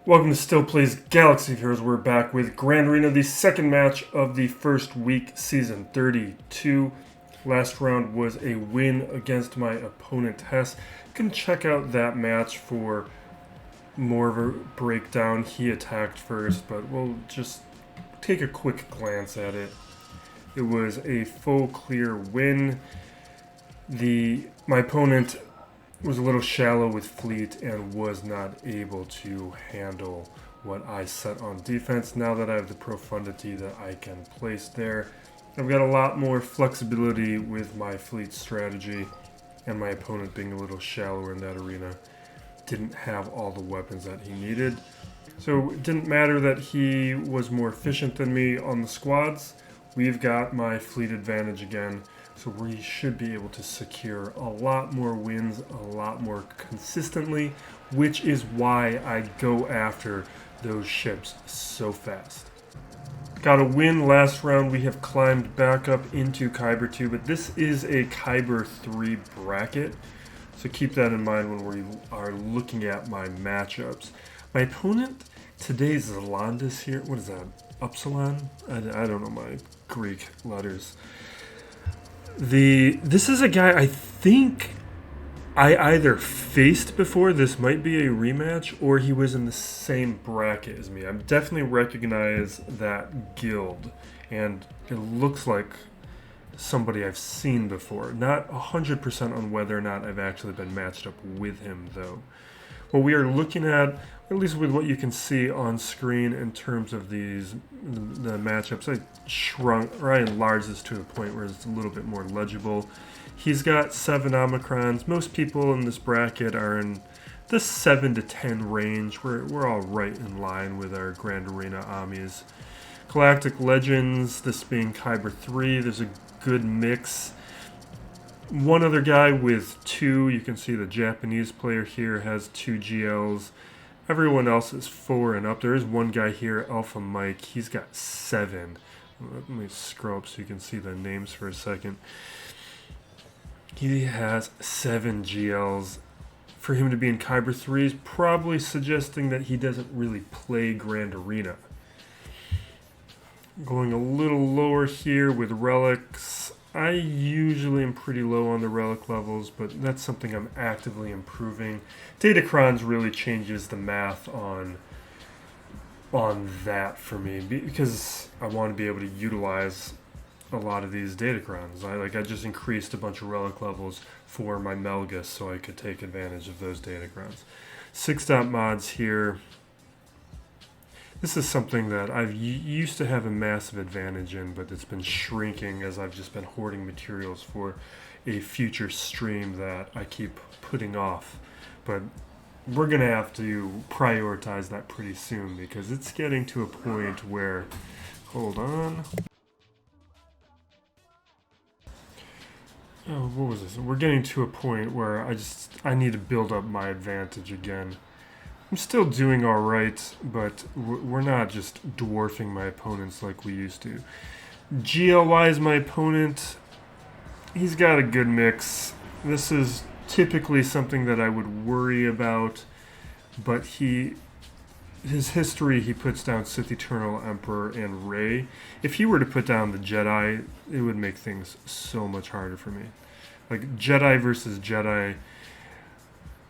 Welcome to Still Plays Galaxy of Heroes. We're back with Grand Arena, the second match of the first week, Season 32. Last round was a win against my opponent, Hess. You can check out that match for more of a breakdown. He attacked first, but we'll just take a quick glance at it. It was a full clear win. My opponent was a little shallow with fleet and was not able to handle what I set on defense. Now that I have the profundity that I can place there, I've got a lot more flexibility with my fleet strategy, and my opponent being a little shallower in that arena didn't have all the weapons that he needed. So it didn't matter that he was more efficient than me on the squads. We've got my fleet advantage again. So we should be able to secure a lot more wins, a lot more consistently, which is why I go after those ships so fast. Got a win last round. We have climbed back up into Kyber 2, but this is a Kyber 3 bracket. So keep that in mind when we are looking at my matchups. My opponent, today's Zelandis here. What is that? Upsilon? I don't know my Greek letters. This is a guy I think I either faced before, this might be a rematch, or he was in the same bracket as me. I definitely recognize that guild, and it looks like somebody I've seen before. Not 100% on whether or not I've actually been matched up with him, though. What we are looking at least with what you can see on screen in terms of the matchups, I shrunk or I enlarged this to a point where it's a little bit more legible. He's got 7 Omicrons. Most people in this bracket are in the 7 to 10 range. We're all right in line with our Grand Arena armies. Galactic Legends, this being Kyber 3, there's a good mix. One other guy with 2, you can see the Japanese player here has 2 GLs. Everyone else is 4 and up. There is one guy here, Alpha Mike. He's got 7. Let me scroll up so you can see the names for a second. He has 7 GLs. For him to be in Kyber 3 is probably suggesting that he doesn't really play Grand Arena. Going a little lower here with relics. I usually am pretty low on the relic levels, but that's something I'm actively improving. Datacrons really changes the math on that for me, because I want to be able to utilize a lot of these Datacrons. I just increased a bunch of relic levels for my Malgus so I could take advantage of those Datacrons. 6-dot mods here. This is something that I've used to have a massive advantage in, but it's been shrinking as I've just been hoarding materials for a future stream that I keep putting off. But we're going to have to prioritize that pretty soon because it's getting to a point where... Hold on. Oh, what was this? We're getting to a point where I need to build up my advantage again. I'm still doing alright, but we're not just dwarfing my opponents like we used to. GLY is my opponent. He's got a good mix. This is typically something that I would worry about, but his history, he puts down Sith Eternal Emperor and Rey. If he were to put down the Jedi, it would make things so much harder for me. Like Jedi versus Jedi,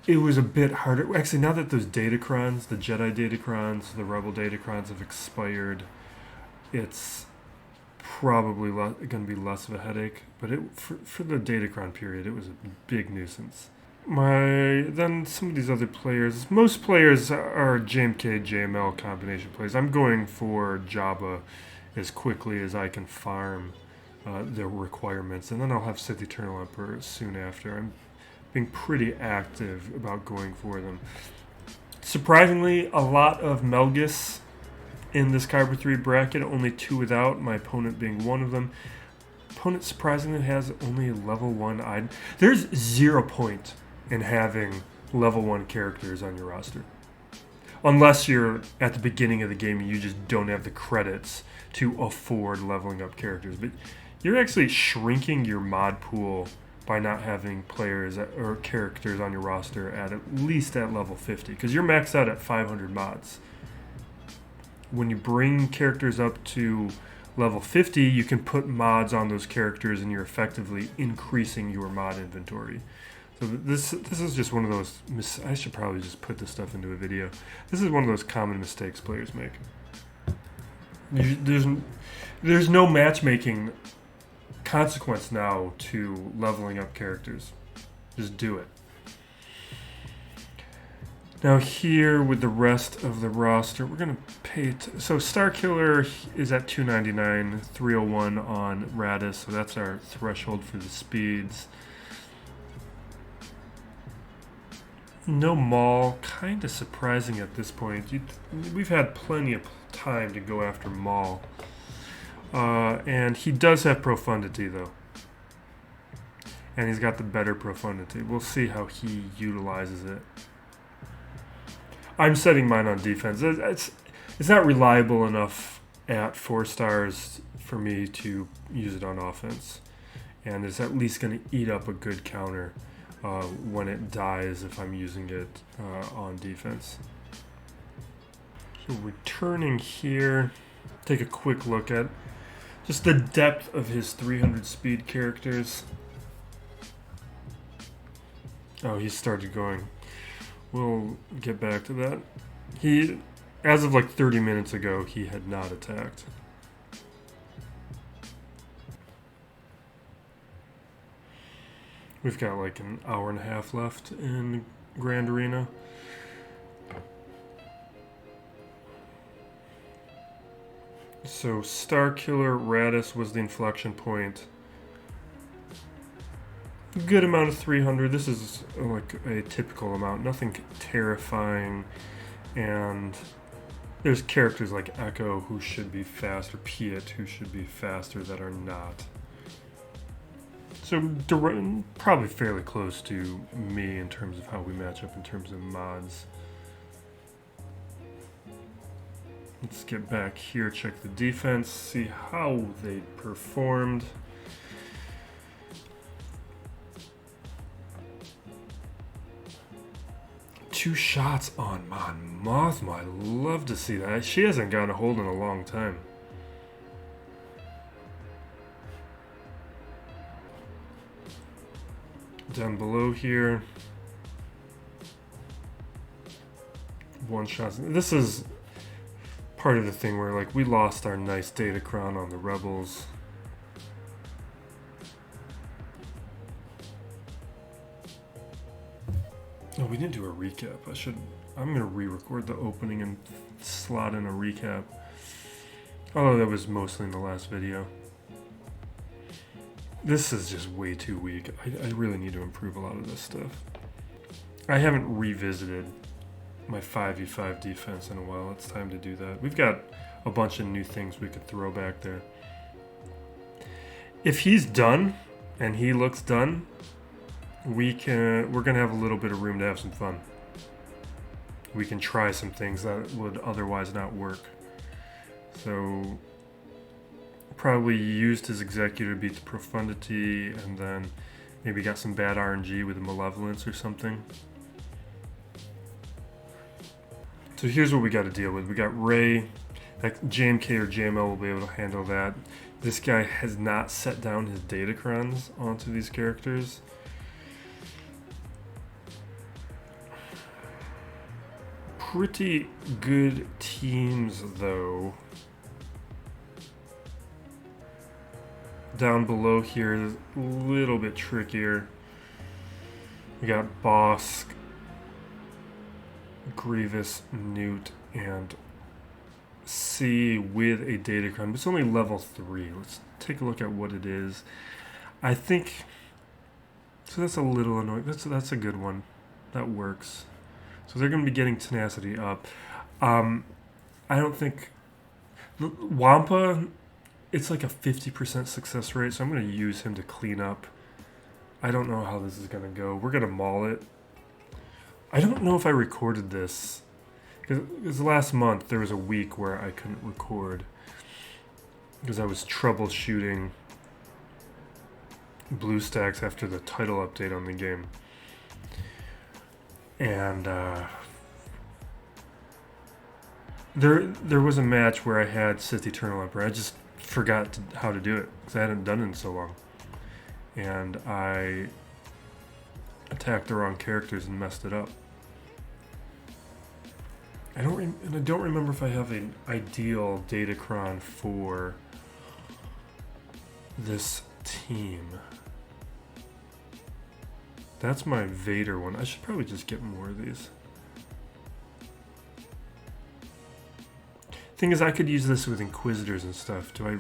it was a bit harder. Actually, now that those Datacrons, the Jedi Datacrons, the Rebel Datacrons have expired, it's probably going to be less of a headache. But for the Datacron period, it was a big nuisance. Then some of these other players, most players are JMK, JML combination plays. I'm going for Jabba as quickly as I can farm the requirements, and then I'll have Sith Eternal Emperor soon after. I'm being pretty active about going for them. Surprisingly, a lot of Malgus in this Kyber 3 bracket, only 2 without, my opponent being one of them. Opponent surprisingly has only level 1. There's 0 point in having level 1 characters on your roster. Unless you're at the beginning of the game and you just don't have the credits to afford leveling up characters. But you're actually shrinking your mod pool by not having players or characters on your roster at least at level 50, because you're maxed out at 500 mods. When you bring characters up to level 50, you can put mods on those characters, and you're effectively increasing your mod inventory. So this is just one of those. I should probably just put this stuff into a video. This is one of those common mistakes players make. There's no matchmaking consequence now to leveling up characters. Just do it. Now here with the rest of the roster, we're gonna pay. So Starkiller is at 299, 301 on Raddus, so that's our threshold for the speeds. No Maul, kind of surprising at this point. We've had plenty of time to go after Maul. And he does have Profundity, though. And he's got the better Profundity. We'll see how he utilizes it. I'm setting mine on defense. It's not reliable enough at 4 stars for me to use it on offense. And it's at least going to eat up a good counter when it dies if I'm using it on defense. So returning here, take a quick look at just the depth of his 300 speed characters. Oh, he started going. We'll get back to that. He, as of like 30 minutes ago, he had not attacked. We've got like an hour and a half left in Grand Arena. So Starkiller Raddus was the inflection point. Good amount of 300. This is like a typical amount. Nothing terrifying. And there's characters like Echo who should be faster, Piet who should be faster that are not. So probably fairly close to me in terms of how we match up in terms of mods. Let's get back here, check the defense, see how they performed. Two shots on Mon Mothma. I love to see that. She hasn't gotten a hold in a long time. Down below here. One shot. This is part of the thing where like we lost our nice data crown on the Rebels. Oh, we didn't do a recap. I'm gonna re-record the opening and slot in a recap. Although that was mostly in the last video. This is just way too weak. I really need to improve a lot of this stuff. I haven't revisited my 5v5 defense in a while. It's time to do that. We've got a bunch of new things we could throw back there. If he's done and he looks done, we're gonna have a little bit of room to have some fun. We can try some things that would otherwise not work. So probably used his Executor to beat the Profundity, and then maybe got some bad RNG with a Malevolence or something. So here's what we got to deal with. We got Rey. Like JMK or JML will be able to handle that. This guy has not set down his datacrons onto these characters. Pretty good teams, though. Down below here is a little bit trickier. We got Bossk, Grievous, Nute, and C with a datacron. But it's only level 3. Let's take a look at what it is. I think so. That's a little annoying. That's a good one. That works. So they're going to be getting tenacity up. I don't think Wampa. It's like a 50% success rate, so I'm going to use him to clean up. I don't know how this is going to go. We're going to maul it. I don't know if I recorded this. Because last month there was a week where I couldn't record. Because I was troubleshooting blue stacks after the title update on the game. And there was a match where I had Sith Eternal Emperor. I just forgot how to do it because I hadn't done it in so long. And I attacked the wrong characters and messed it up. I don't remember if I have an ideal Datacron for this team. That's my Vader one. I should probably just get more of these. Thing is, I could use this with Inquisitors and stuff. Do I...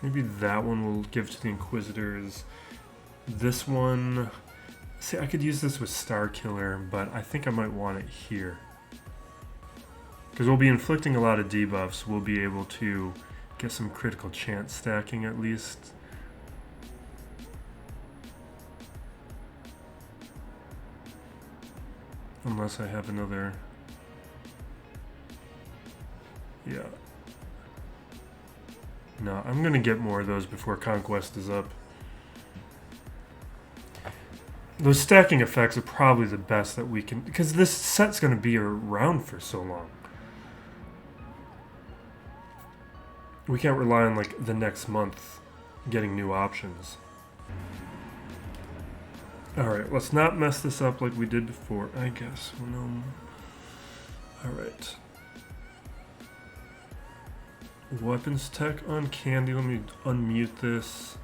Maybe that one will give to the Inquisitors. This one... See, I could use this with Starkiller, but I think I might want it here. Because we'll be inflicting a lot of debuffs. We'll be able to get some critical chance stacking at least. Unless I have another... Yeah. No, I'm going to get more of those before Conquest is up. Those stacking effects are probably the best that we can... Because this set's going to be around for so long. We can't rely on, like, the next month getting new options. Alright, let's not mess this up like we did before, I guess. No. Alright. Weapons tech on Candy. Let me unmute this.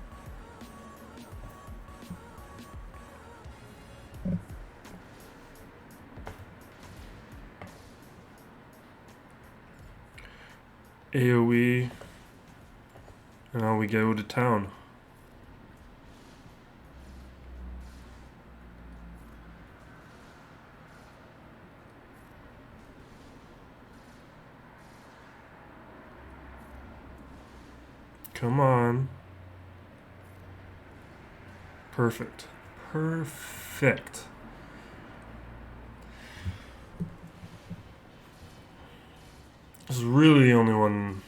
AoE. And now we go to town. Come on. Perfect. Perfect. This is really the only one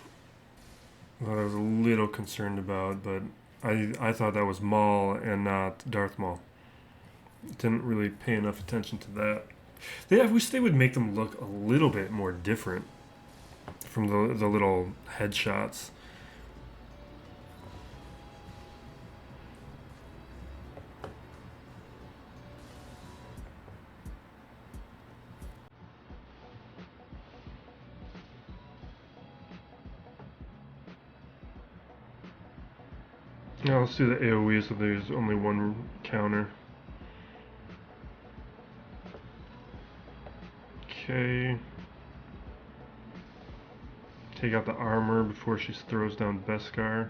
that I was a little concerned about, but I thought that was Maul and not Darth Maul. Didn't really pay enough attention to that. I wish they would make them look a little bit more different from the little headshots. Now let's do the AoE so there's only one counter. Okay. Take out the armor before she throws down Beskar.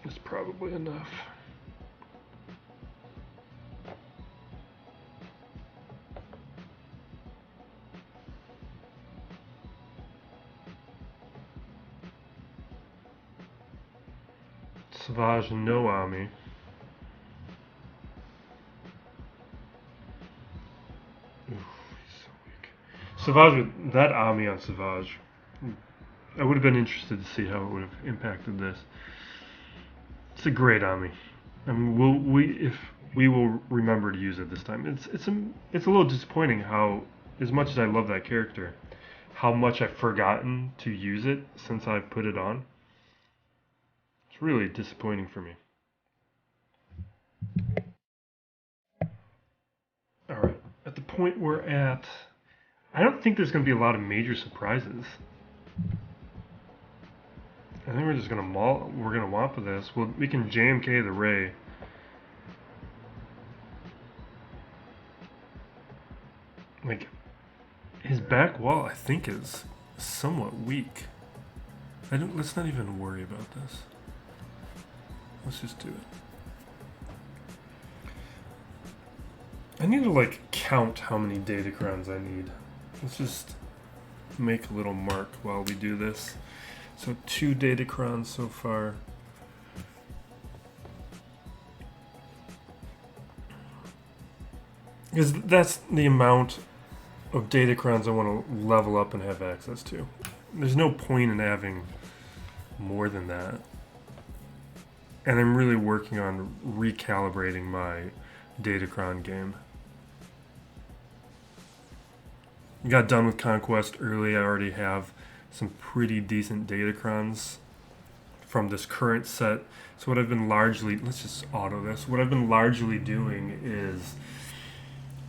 That's probably enough. Savage no Ami. Oof, he's so weak. Savage with that Ami on Savage. I would have been interested to see how it would have impacted this. It's a great Ami. I mean, we will remember to use it this time. It's a little disappointing how, as much as I love that character, how much I've forgotten to use it since I've put it on. It's really disappointing for me. Alright, at the point we're at, I don't think there's going to be a lot of major surprises. I think we're just going to Maul, we're going to Wampa this. We can JMK the Ray. Like, his back wall, I think, is somewhat weak. Let's not even worry about this. Let's just do it. I need to, like, count how many Datacrons I need. Let's just make a little mark while we do this. So 2 datacrons so far. Because that's the amount of datacrons I want to level up and have access to. There's no point in having more than that. And I'm really working on recalibrating my datacron game. Got done with Conquest early. I already have some pretty decent datacrons from this current set. So what I've been largely, let's just auto this. What I've been largely doing is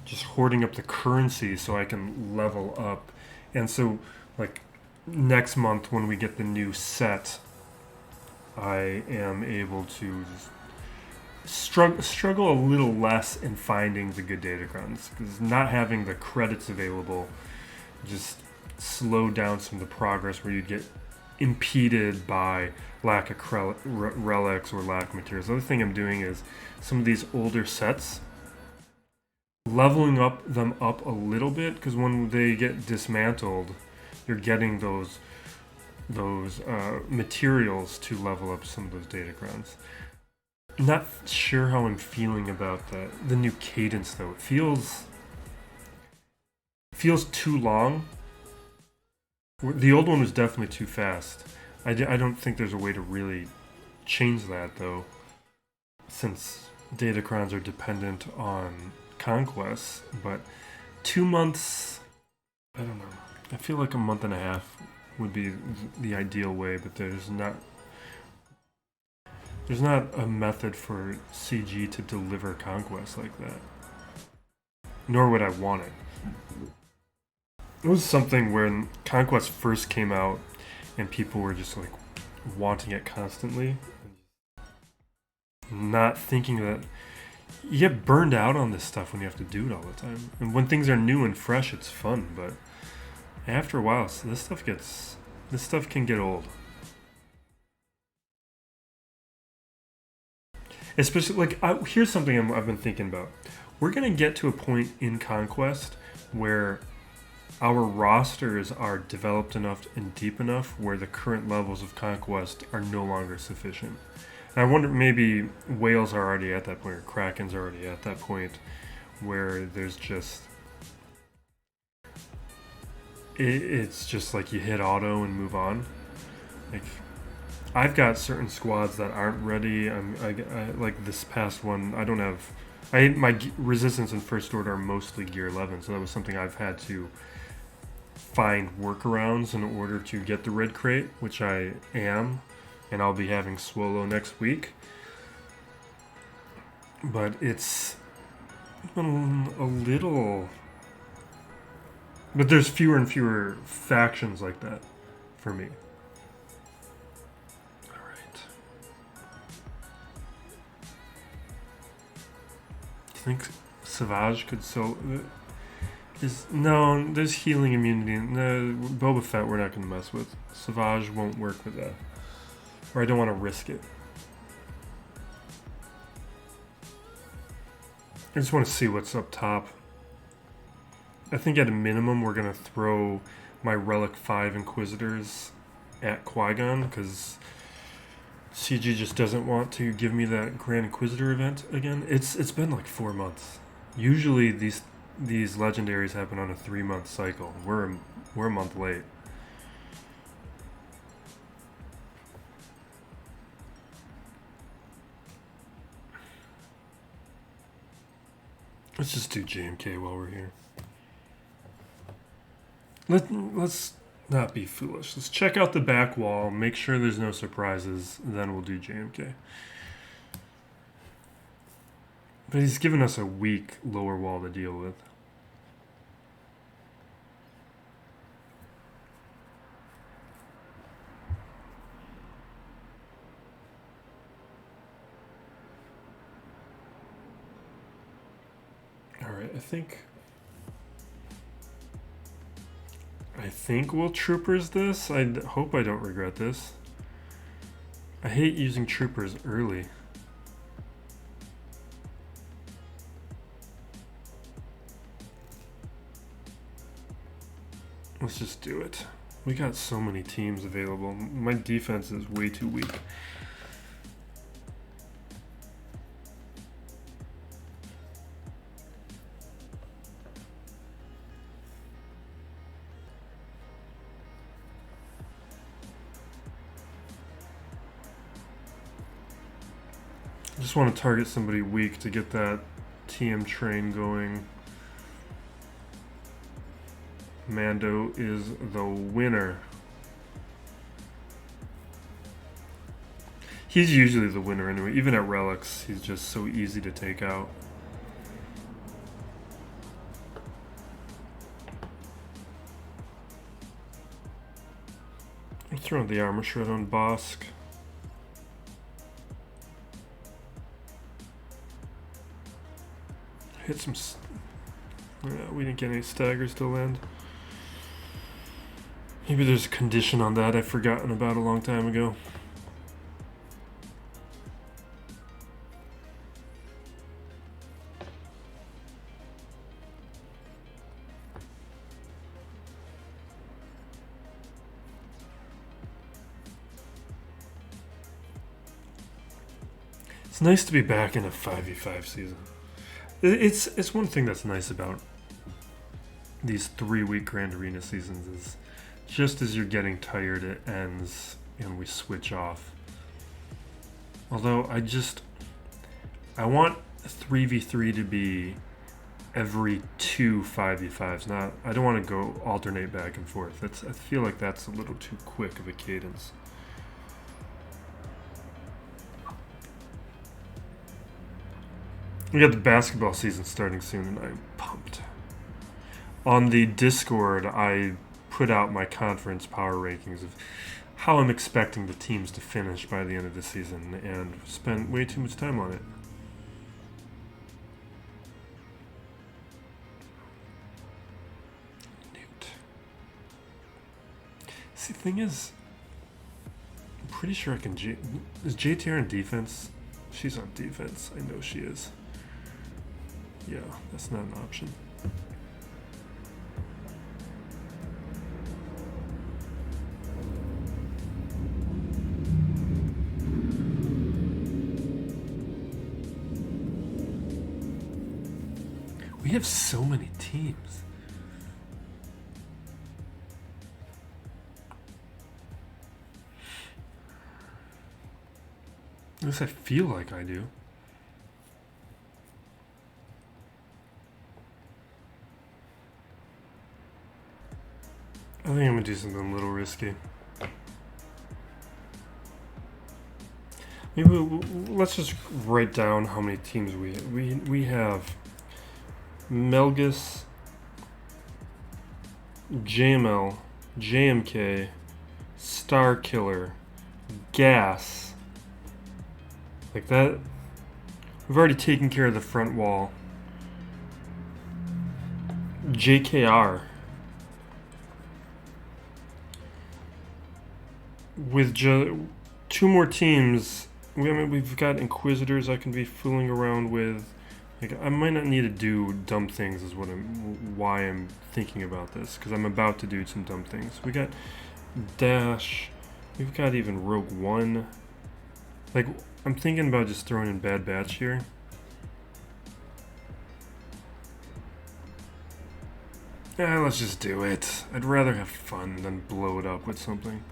just hoarding up the currency so I can level up. And so like next month when we get the new set, I am able to just struggle a little less in finding the good datacrons, because not having the credits available just slowed down some of the progress where you'd get impeded by lack of relics or lack of materials. The other thing I'm doing is some of these older sets, leveling them up a little bit, because when they get dismantled, you're getting those materials to level up some of those datacrons. Not sure how I'm feeling about the new cadence though. It feels too long. The old one was definitely too fast. I don't think there's a way to really change that though, since datacrons are dependent on conquests. But 2 months, I don't know. I feel like a month and a half would be the ideal way, but there's not a method for CG to deliver conquest like that. Nor would I want it. It was something when Conquest first came out and people were just like wanting it constantly. Not thinking that you get burned out on this stuff when you have to do it all the time. And when things are new and fresh, it's fun, but after a while, this stuff can get old. Especially, like, here's something I've been thinking about. We're going to get to a point in Conquest where our rosters are developed enough and deep enough where the current levels of Conquest are no longer sufficient. And I wonder, maybe Whales are already at that point, or Kraken's already at that point, where there's just... It's just like you hit auto and move on. Like, I've got certain squads that aren't ready. I like this past one, I don't have... my resistance and first order are mostly gear 11, so that was something I've had to find workarounds in order to get the red crate, which I am, and I'll be having Swolo next week. But it's been a little... But there's fewer and fewer factions like that for me. Think Savage could no, there's healing immunity. No, Boba Fett we're not going to mess with. Savage won't work with that. Or I don't want to risk it. I just want to see what's up top. I think at a minimum we're going to throw my Relic 5 Inquisitors at Qui-Gon, because CG just doesn't want to give me that Grand Inquisitor event again. It's been like 4 months. Usually these legendaries happen on a 3-month cycle. We're a month late. Let's just do JMK while we're here. Let's not be foolish. Let's check out the back wall, make sure there's no surprises, then we'll do JMK. But he's given us a weak lower wall to deal with. Alright, I think we'll troopers this. I hope I don't regret this. I hate using troopers early. Let's just do it. We got so many teams available. My defense is way too weak. I just want to target somebody weak to get that TM train going. Mando is the winner. He's usually the winner anyway. Even at Relics, he's just so easy to take out. I'm throwing the armor shred on Bossk. Hit some... we didn't get any staggers to land. Maybe there's a condition on that I've forgotten about a long time ago. It's nice to be back in a 5v5 season. It's one thing that's nice about these 3-week Grand Arena seasons is just as you're getting tired, it ends and we switch off. Although I want 3v3 to be every 2 5v5s. I don't want to go alternate back and forth. I feel like that's a little too quick of a cadence. We got the basketball season starting soon, and I'm pumped. On the Discord, I put out my conference power rankings of how I'm expecting the teams to finish by the end of the season, and spent way too much time on it. Nute. See, the thing is, I'm pretty sure I can... Is JTR on defense? She's on defense. I know she is. Yeah, that's not an option. We have so many teams. At least I feel like I do. I think I'm gonna do something a little risky. Maybe let's just write down how many teams we have. Malgus, JML, JMK, Starkiller, Gas. Like that. We've already taken care of the front wall. JKR. With 2 more teams, we've got Inquisitors I can be fooling around with. Like, I might not need to do dumb things is why I'm thinking about this, because I'm about to do some dumb things. We got Dash, we've got even Rogue One. Like, I'm thinking about just throwing in Bad Batch here. Yeah, let's just do it. I'd rather have fun than blow it up with something.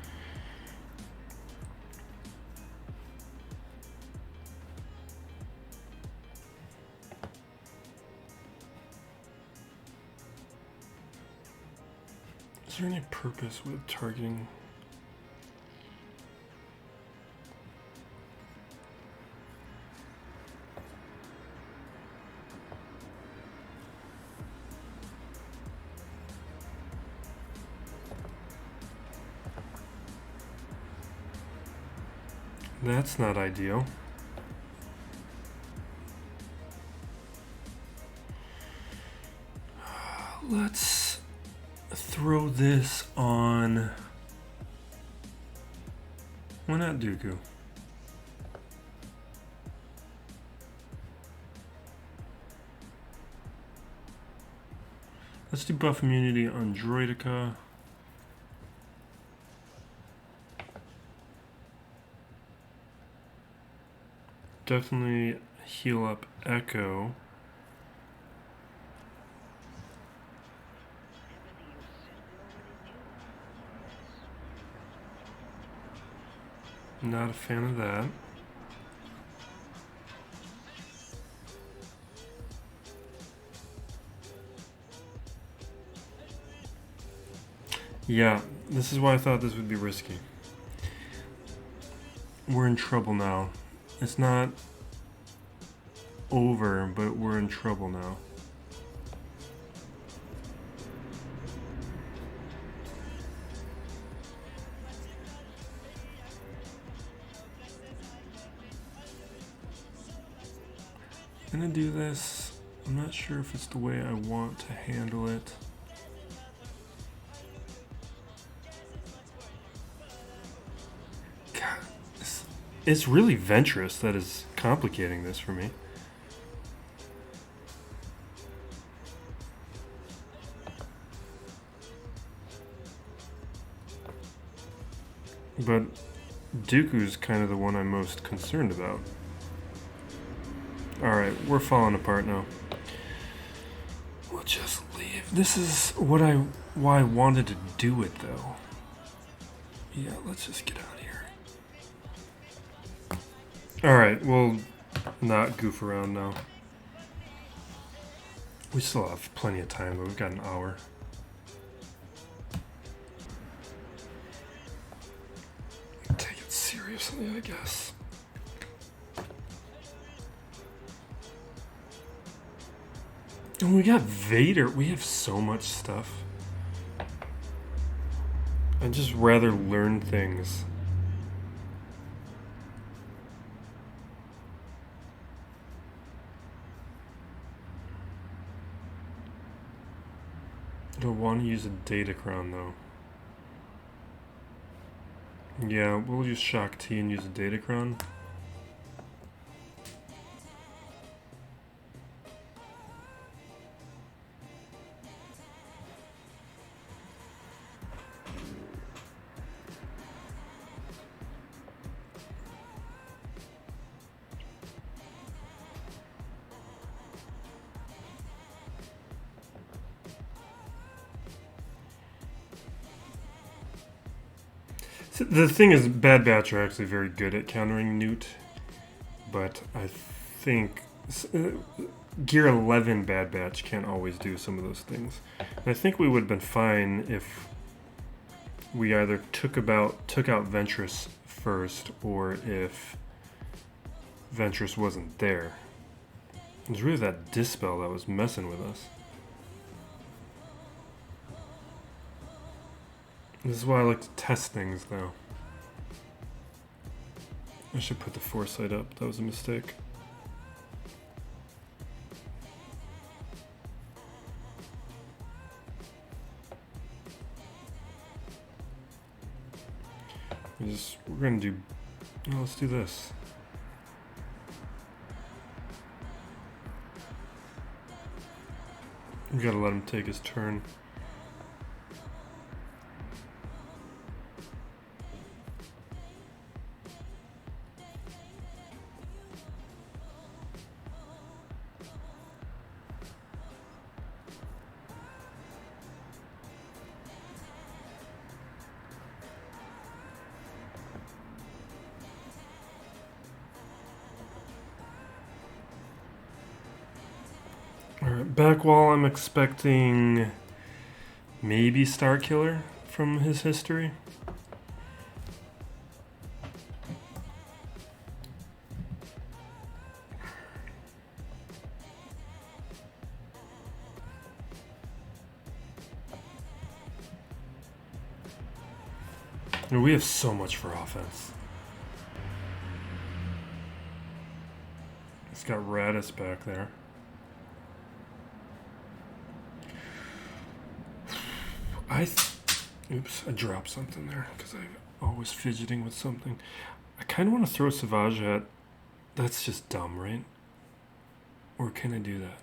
Is there any purpose with targeting? That's not ideal. Let's throw this on... Why not Dooku? Let's do buff immunity on Droidica. definitely heal up Echo. Not a fan of that. Yeah, this is why I thought this would be risky. We're in trouble now. It's not over, but we're in trouble now. I'm gonna do this. I'm not sure if it's the way I want to handle it. God, it's really Ventress that is complicating this for me. But Dooku's kind of the one I'm most concerned about. Alright, we're falling apart now. We'll just leave. This is why I wanted to do it, though. Yeah, let's just get out of here. Alright, we'll not goof around now. We still have plenty of time, but we've got an hour. Take it seriously, I guess. And we got Vader. We have so much stuff. I'd just rather learn things. I don't want to use a Datacron though. Yeah, we'll use Shock T and use a Datacron. The thing is, Bad Batch are actually very good at countering Nute, but I think Gear 11 Bad Batch can't always do some of those things. And I think we would have been fine if we either took out Ventress first, or if Ventress wasn't there. It was really that Dispel that was messing with us. This is why I like to test things, though. I should put the foresight up. That was a mistake. We're gonna do. Oh, let's do this. We gotta let him take his turn. Back wall, I'm expecting maybe Starkiller from his history. And we have so much for offense. It's got Raddus back there. Oops, I dropped something there because I'm always fidgeting with something. I kind of want to throw Savage at. That's just dumb, right? Or can I do that?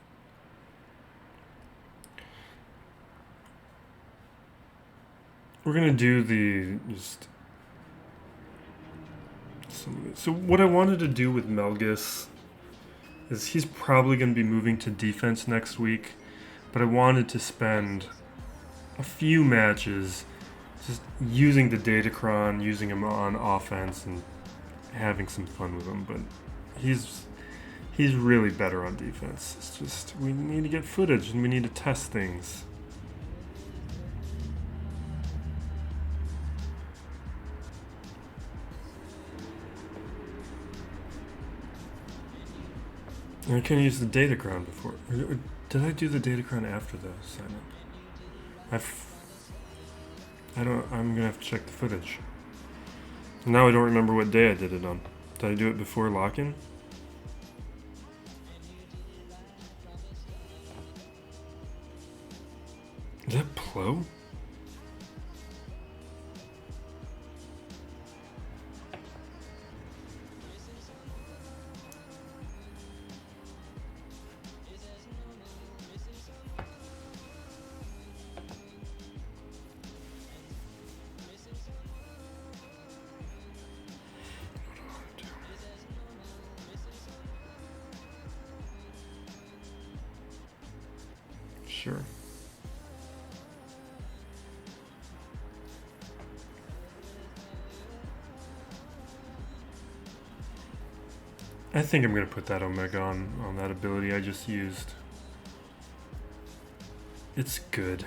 We're gonna do the just some of it. So what I wanted to do with Malgus is he's probably going to be moving to defense next week, but I wanted to spend a few matches just using the Datacron, using him on offense, and having some fun with him. But he's really better on defense. It's just we need to get footage and we need to test things. I can't use the Datacron before. Did I do the Datacron after the sign up? I'm gonna have to check the footage. Now I don't remember what day I did it on. Did I do it before lock-in? Is that Plo? Sure. I think I'm going to put that Omega on that ability I just used. It's good.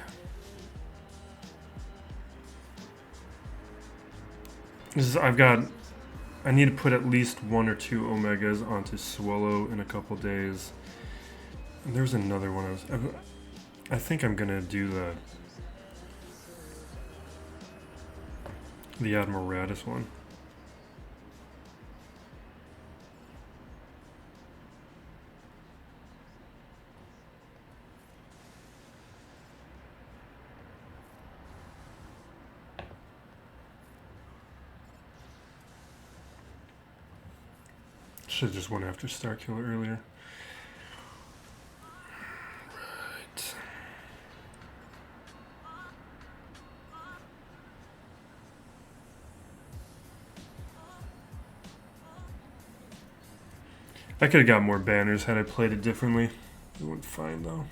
I need to put at least 1 or 2 Omegas onto Swallow in a couple days. And there's another one I think I'm gonna do the Admiral Raddus one. Should have just went after Starkiller earlier. Right. I could have got more banners had I played it differently. It went fine though.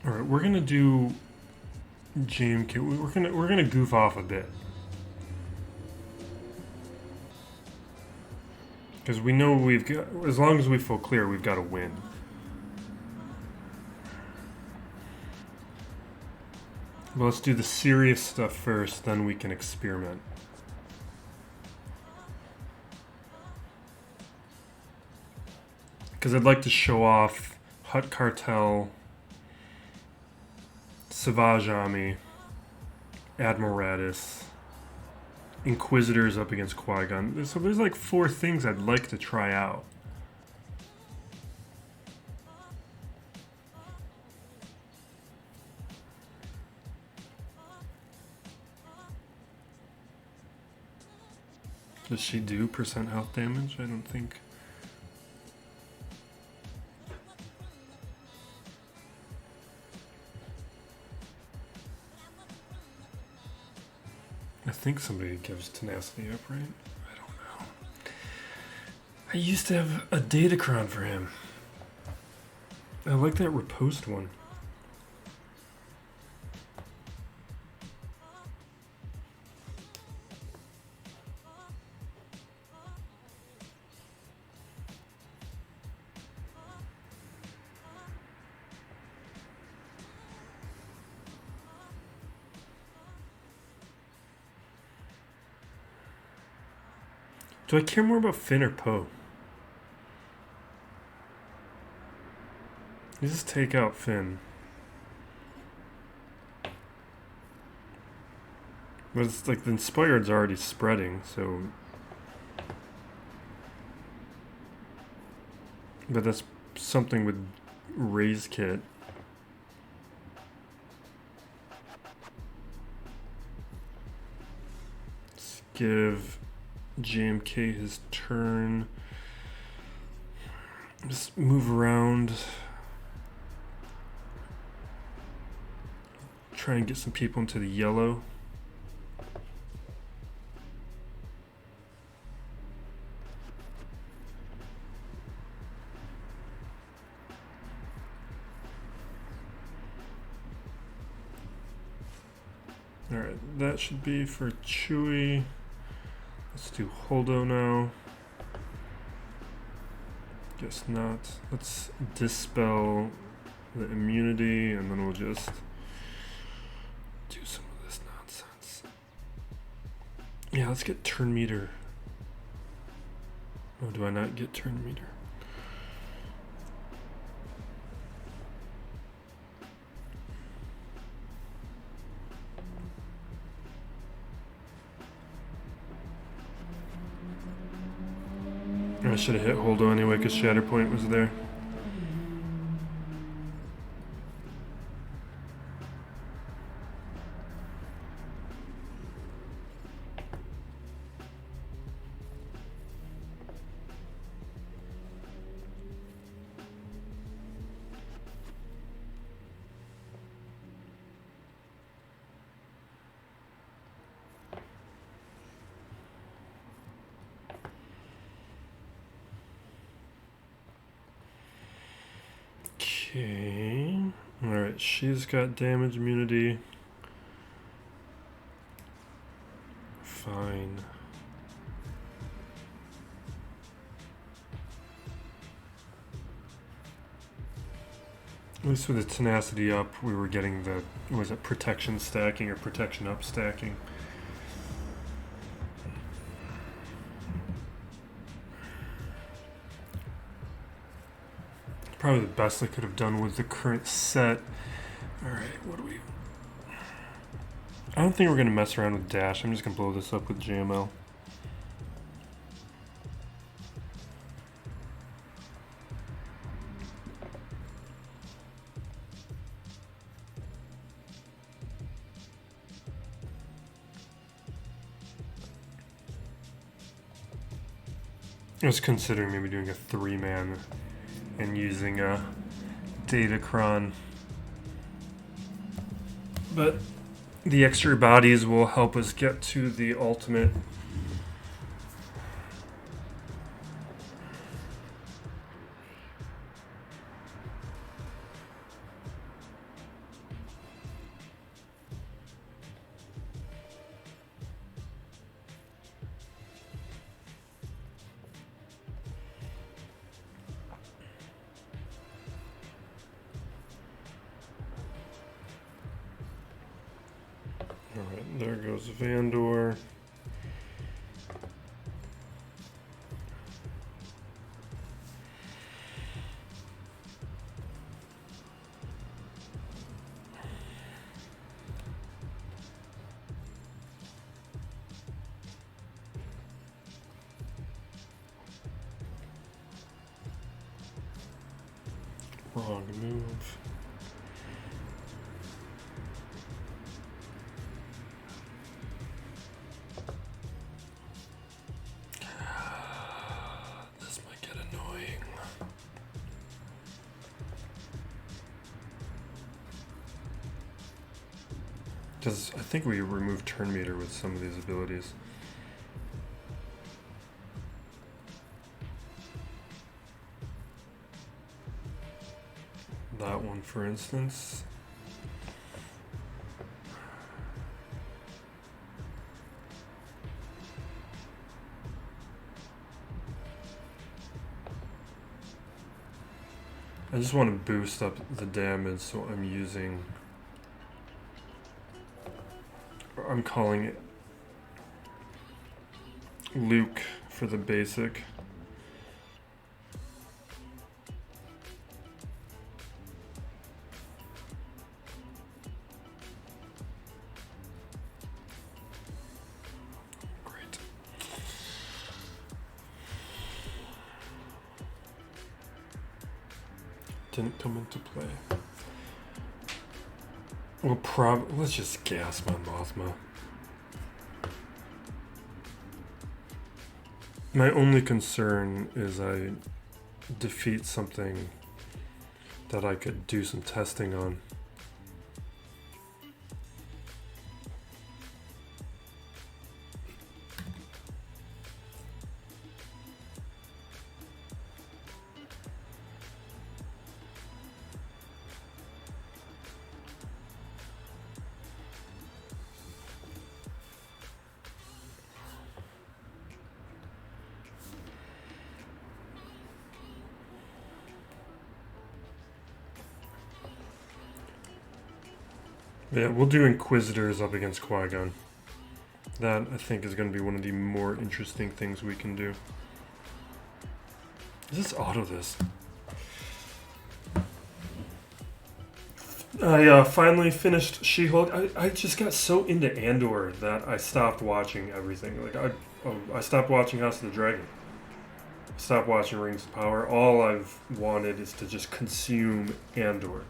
All right, we're gonna do GMK. We're gonna goof off a bit. Because we know we've got, as long as we feel clear, we've got to win. Well, let's do the serious stuff first, then we can experiment. Because I'd like to show off Hutt Cartel, Savage Army, Admiral Raddus, Inquisitors up against Qui-Gon. So there's like 4 things I'd like to try out. Does she do % health damage? I don't think. I think somebody gives tenacity up, right? I don't know. I used to have a Datacron for him. I like that riposte one. Do I care more about Finn or Poe? You just take out Finn. But it's like the Inspired's already spreading, so... But that's something with Ray's kit. give JMK his turn. Just move around. Try and get some people into the yellow. Alright, that should be for Chewie. Let's do Hondo now. Guess not. Let's dispel the immunity and then we'll just do some of this nonsense. Yeah, let's get turn meter. Oh, do I not get turn meter? I should have hit Holdo anyway because Shatterpoint was there. Okay. Alright, she's got damage immunity. Fine. At least with the tenacity up, we were getting the, was it protection stacking or protection up stacking? Probably the best I could have done with the current set. Alright, what do we... I don't think we're going to mess around with Dash. I'm just going to blow this up with JML. I was considering maybe doing a 3-man and using a Datacron. But the extra bodies will help us get to the ultimate. Alright, there goes Vandor. Wrong move. This might get annoying. Because I think we remove turn meter with some of these abilities. That one, for instance. I just want to boost up the damage, so I'm using... I'm calling it Luke for the basic. Great. Didn't come into play. We'll let's just gas my Mothma. My only concern is I defeat something that I could do some testing on. Yeah, we'll do Inquisitors up against Qui-Gon. That, I think, is going to be one of the more interesting things we can do. Is this auto this? I finally finished She-Hulk. I just got so into Andor that I stopped watching everything. Like I stopped watching House of the Dragon. I stopped watching Rings of Power. All I've wanted is to just consume Andor.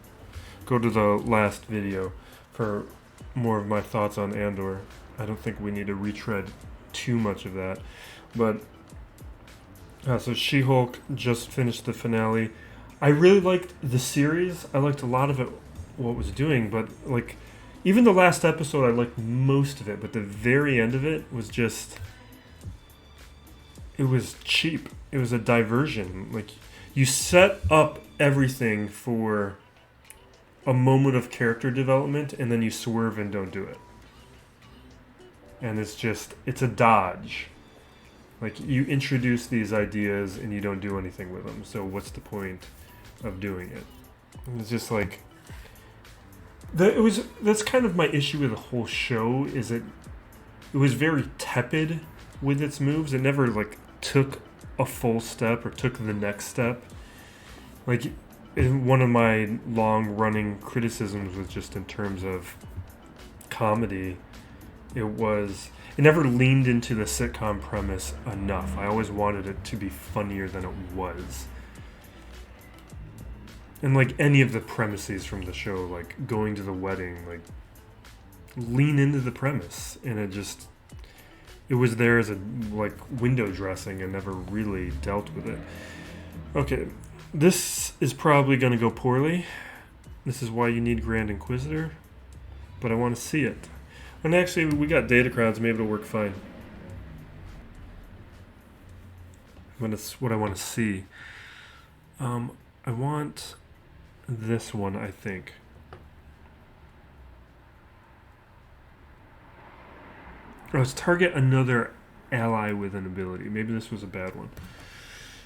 Go to the last video for more of my thoughts on Andor. I don't think we need to retread too much of that. But, so She-Hulk just finished the finale. I really liked the series. I liked a lot of it, what it was doing. But, like, even the last episode, I liked most of it. But the very end of it was just... It was cheap. It was a diversion. Like, you set up everything for a moment of character development, and then you swerve and don't do it. And it's just, it's a dodge. Like, you introduce these ideas and you don't do anything with them, so what's the point of doing it? And it's just like, that's kind of my issue with the whole show, is it was very tepid with its moves. It never, like, took a full step or took the next step. Like, one of my long-running criticisms was just in terms of comedy. It never leaned into the sitcom premise enough. I always wanted it to be funnier than it was. And like any of the premises from the show, like going to the wedding, like lean into the premise, and it was there as a like window dressing and never really dealt with it. Okay. This is probably going to go poorly. This is why you need Grand Inquisitor. But I want to see it. And actually, we got data crowns. Maybe it'll work fine. That's what I want to see. I want this one, I think. Oh, let's target another ally with an ability. Maybe this was a bad one.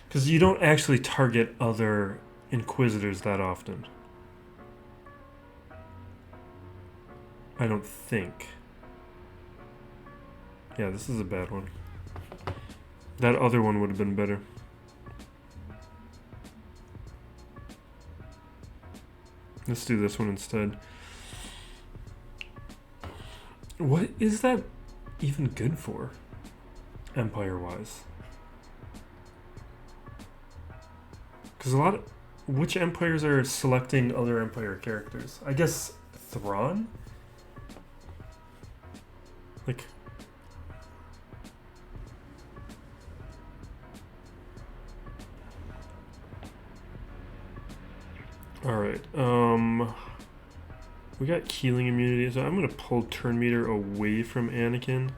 Because you don't actually target other Inquisitors that often. I don't think. Yeah, this is a bad one. That other one would have been better. Let's do this one instead. What is that even good for, Empire-wise? Because which Empires are selecting other Empire characters? I guess Thrawn? Like... Alright, we got Keeling immunity, so I'm going to pull turn meter away from Anakin.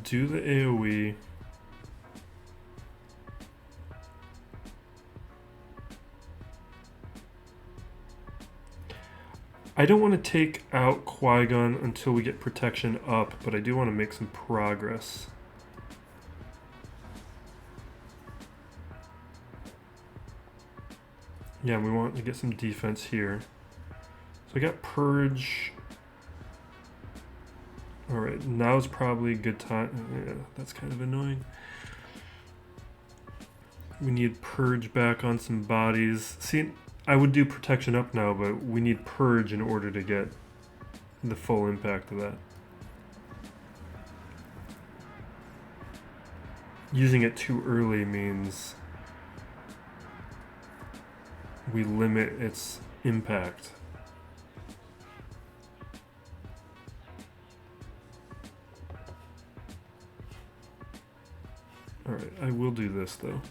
Do the AoE. I don't want to take out Qui-Gon until we get protection up, but I do want to make some progress. Yeah, we want to get some defense here. So I got Purge. Alright, now's probably a good time. Yeah, that's kind of annoying. We need Purge back on some bodies. See, I would do protection up now, but we need Purge in order to get the full impact of that. Using it too early means we limit its impact. Alright, I will do this though.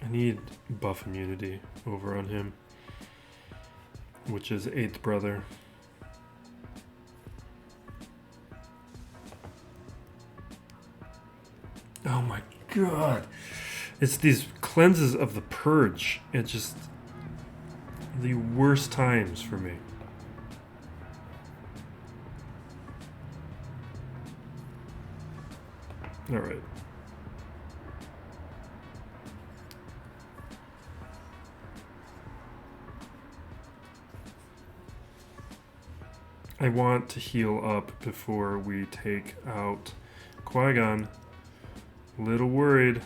I need buff immunity over on him, which is 8th brother. Oh my god. It's these cleanses of the purge. It's just the worst times for me. Alright. I want to heal up before we take out Qui-Gon. Little worried.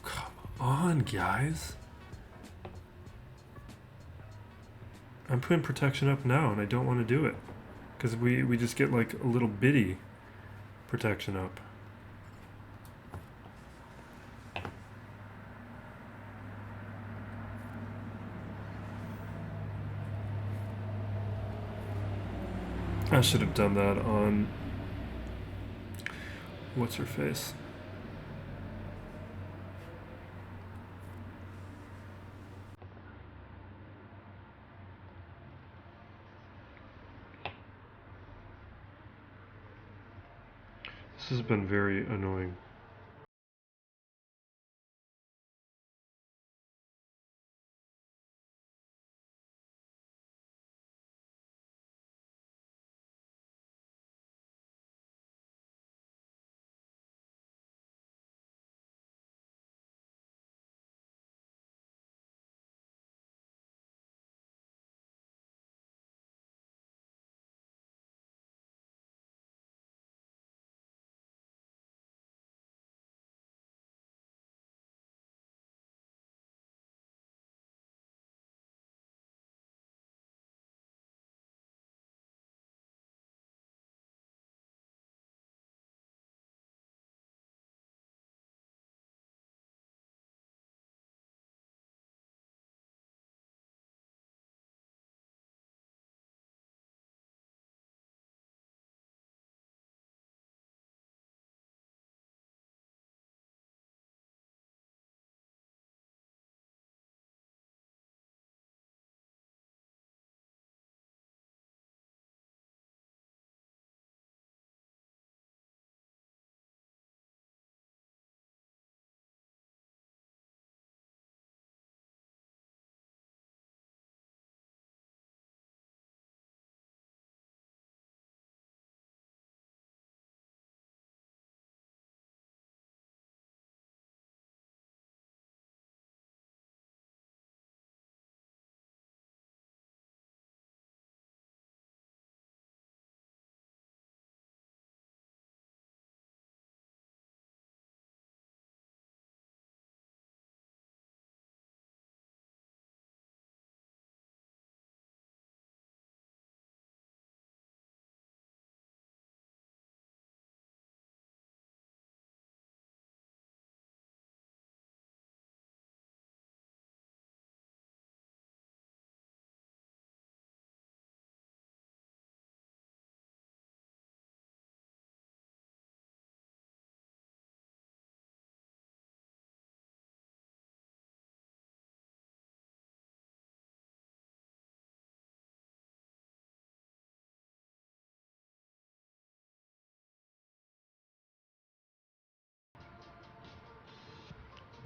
Come on, guys. I'm putting protection up now, and I don't want to do it. Because we just get like a little bitty protection up. I should have done that on... what's her face? This has been very annoying.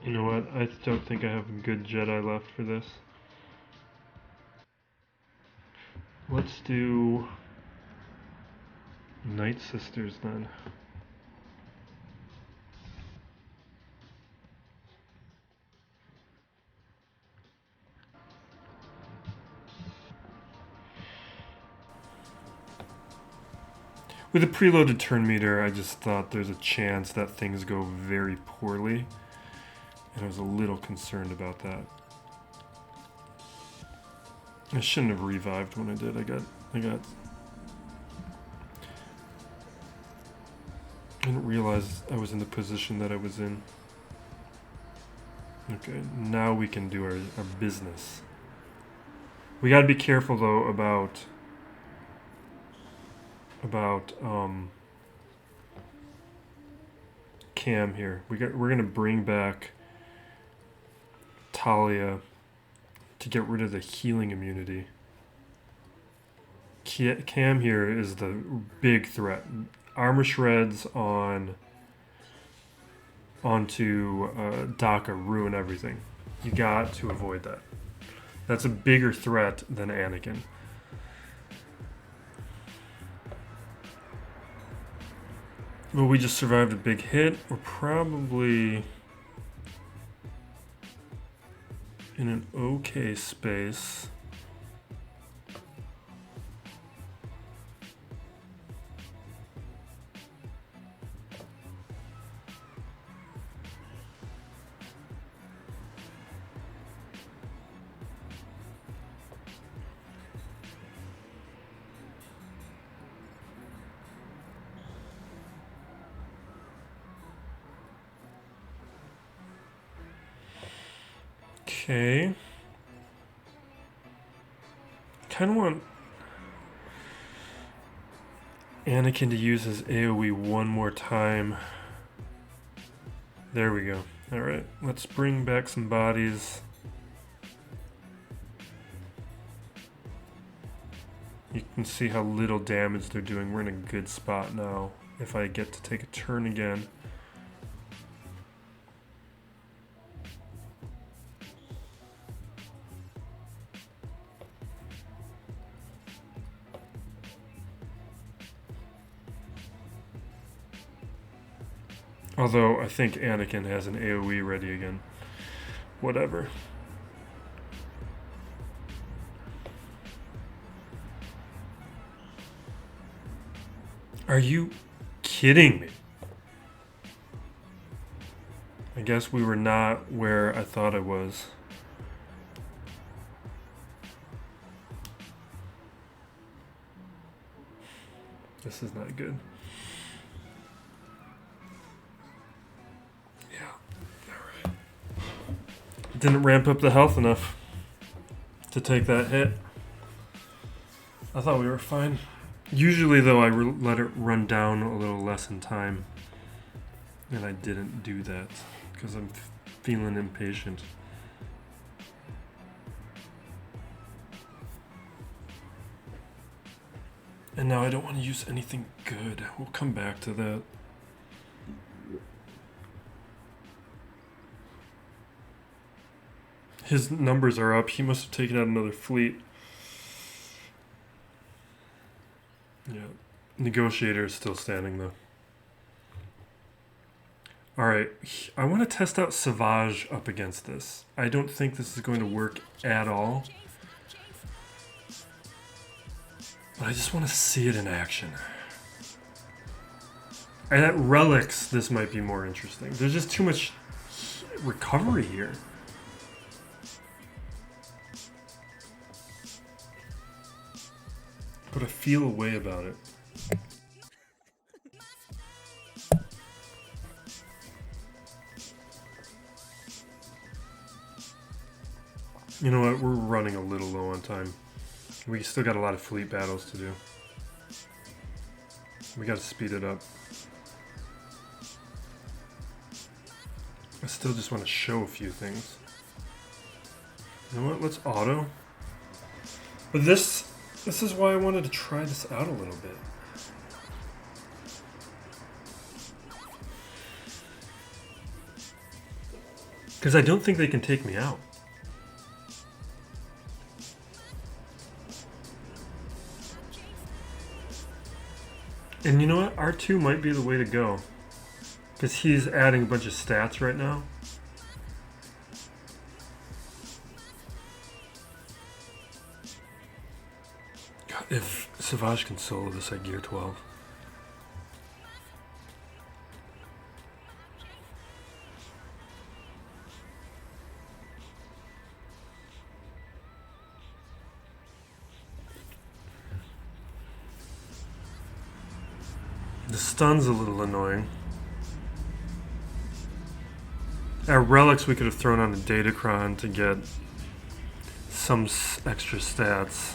You know what? I don't think I have a good Jedi left for this. Let's do Night Sisters then. With a preloaded turn meter, I just thought there's a chance that things go very poorly. And I was a little concerned about that. I shouldn't have revived when I did. I got I didn't realize I was in the position that I was in. Okay, now we can do our business. We gotta be careful though about Cam here. We're gonna bring back Talia to get rid of the healing immunity. Cam here is the big threat. Armor shreds onto Daka ruin everything. You got to avoid that. That's a bigger threat than Anakin. Well, we just survived a big hit. We're probably in an okay space. Okay. Kind of want Anakin to use his AoE one more time. There we go. Alright, let's bring back some bodies. You can see how little damage they're doing. We're in a good spot now. If I get to take a turn again. Although, I think Anakin has an AoE ready again. Whatever. Are you kidding me? I guess we were not where I thought I was. This is not good. Didn't ramp up the health enough to take that hit. I thought we were fine. Usually, though, I let it run down a little less in time. And I didn't do that because I'm feeling impatient. And now I don't want to use anything good. We'll come back to that. His numbers are up. He must have taken out another fleet. Yeah. Negotiator is still standing, though. Alright. I want to test out Savage up against this. I don't think this is going to work at all. But I just want to see it in action. And at Relics, this might be more interesting. There's just too much recovery here. But I feel a way about it. You know what? We're running a little low on time. We still got a lot of fleet battles to do. We got to speed it up. I still just want to show a few things. You know what? Let's auto. But this is why I wanted to try this out a little bit. Because I don't think they can take me out. And you know what? R2 might be the way to go. Because he's adding a bunch of stats right now. God, if Savage can solo this at Gear 12. The stun's a little annoying. At Relics, we could have thrown on a Datacron to get some extra stats.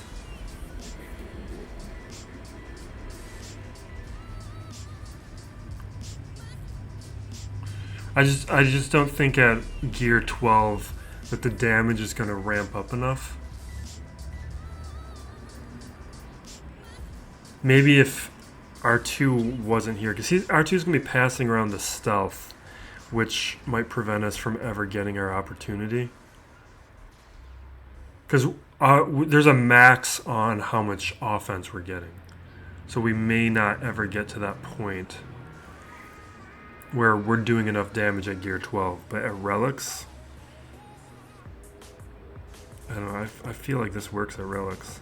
I just don't think at Gear 12 that the damage is going to ramp up enough. Maybe if R2 wasn't here, because R2 is going to be passing around the stealth, which might prevent us from ever getting our opportunity. Because there's a max on how much offense we're getting. So we may not ever get to that point where we're doing enough damage at Gear 12. But at Relics, I don't know, I feel like this works at Relics.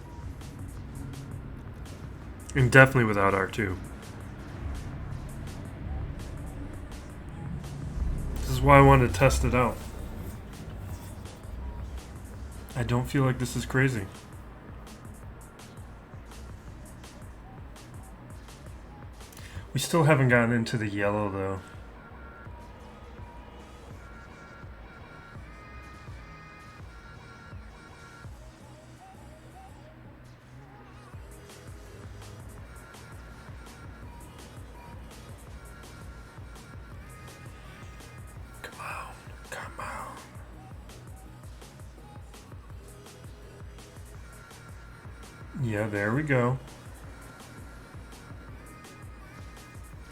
And definitely without R2. This is why I wanted to test it out. I don't feel like this is crazy. We still haven't gotten into the yellow though. Yeah, there we go.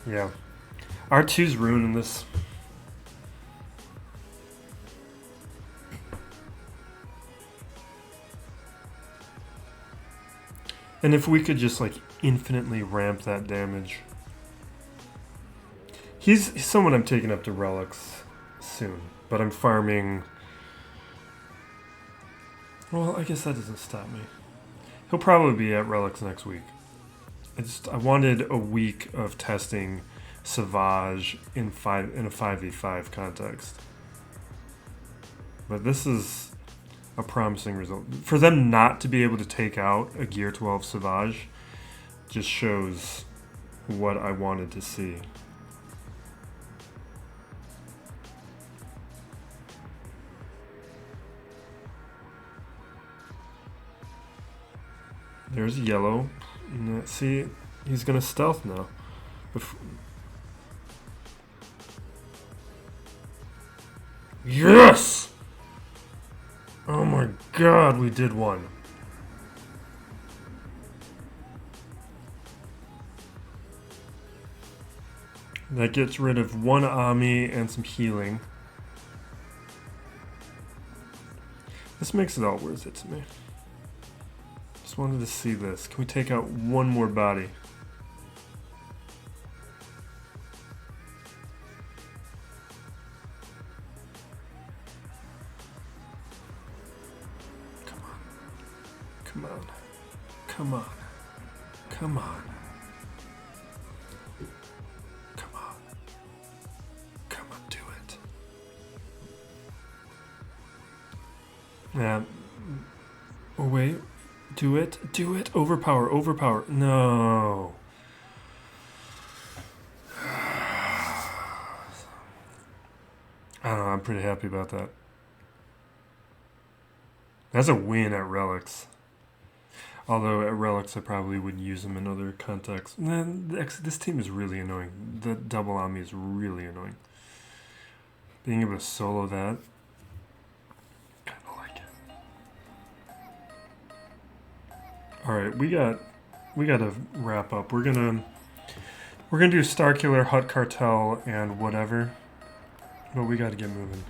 Yeah. R2's ruining this. And if we could just like infinitely ramp that damage. He's someone I'm taking up to Relics soon, but I'm farming. Well, I guess that doesn't stop me. He'll probably be at Relics next week. I wanted a week of testing Savage in a 5v5 context. But this is a promising result. For them not to be able to take out a Gear 12 Savage just shows what I wanted to see. There's yellow. See, he's gonna stealth now. Yes! Oh my god, we did one. That gets rid of one Ami and some healing. This makes it all worth it to me. Just wanted to see this. Can we take out one more body? Come on. Come on. Come on. Come on. Come on. Come on, do it. Yeah. Oh, wait. Do it. Do it. Overpower. Overpower. No. I don't know. I'm pretty happy about that. That's a win at Relics. Although at Relics I probably would use them in other contexts. Man, this team is really annoying. The double on me is really annoying. Being able to solo that. All right, we got to wrap up. We're gonna do Starkiller, Hutt, Cartel, and whatever, but we got to get moving.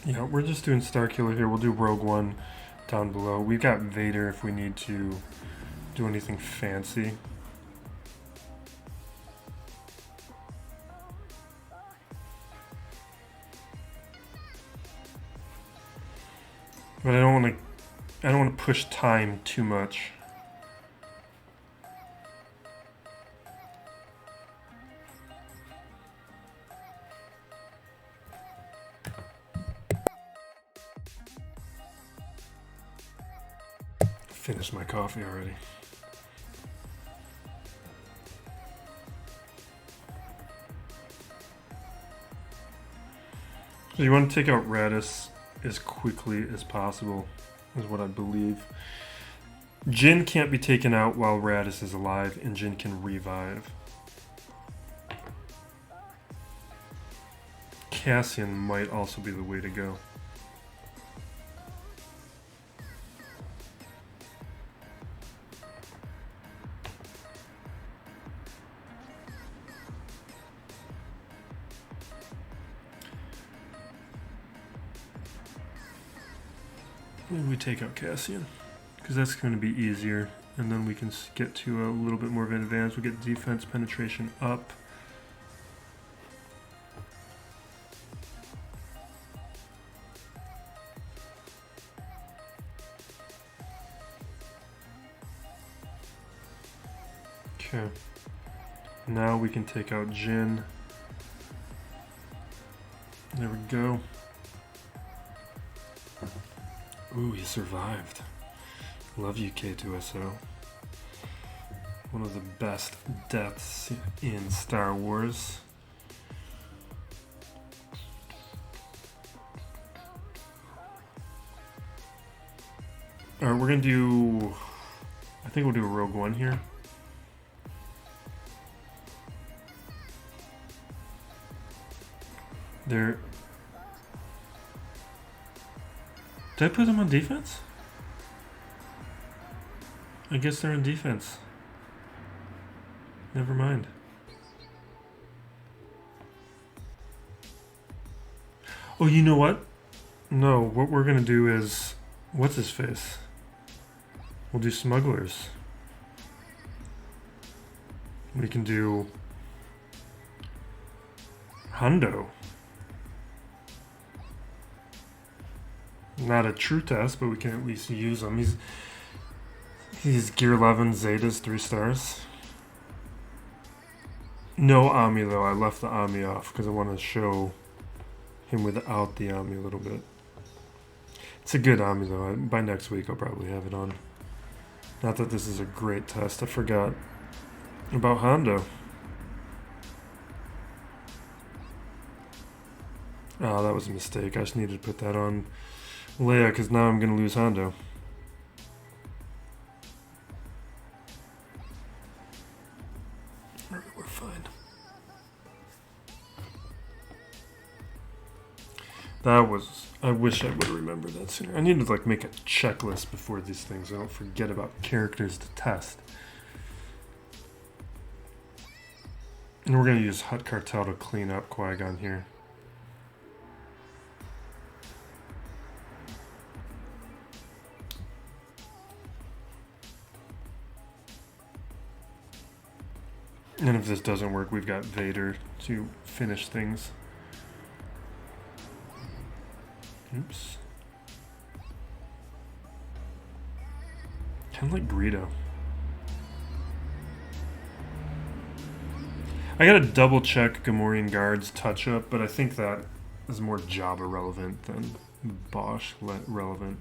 Yeah, we're just doing Starkiller here. We'll do Rogue One down below. We've got Vader if we need to do anything fancy. But I don't want to push time too much. finished my coffee already. So you want to take out Raddus as quickly as possible, is what I believe. Jin can't be taken out while Raddus is alive, and Jin can revive. Cassian might also be the way to go. Maybe we take out Cassian, because that's going to be easier, and then we can get to a little bit more of an advance. We get defense penetration up. Okay. Now we can take out Jin. There we go. Ooh, he survived. Love you, K2SO. One of the best deaths in Star Wars. Alright, we're gonna do... I think we'll do a Rogue One here. There... Did I put them on defense? I guess they're on defense. Never mind. Oh, you know what? No, what we're gonna do is... What's his face? We'll do smugglers. We can do... Hondo. Not a true test, but we can at least use him. He's Gear 11 Zetas, 3 stars. No Ami though. I left the Ami off because I want to show him without the Ami a little bit. It's a good Ami though. By next week I'll probably have it on. Not that this is a great test. I forgot about Hondo. Oh, that was a mistake. I just needed to put that on Leia, because now I'm going to lose Hondo. Alright, we're fine. That was... I wish I would have remembered that sooner. I need to like make a checklist before these things. I don't forget about characters to test. And we're going to use Hutt Cartel to clean up Qui-Gon here. And if this doesn't work, we've got Vader to finish things. Oops. Kind of like Greedo. I gotta double check Gamorrean Guard's touch-up, but I think that is more Jabba relevant than Bossk relevant.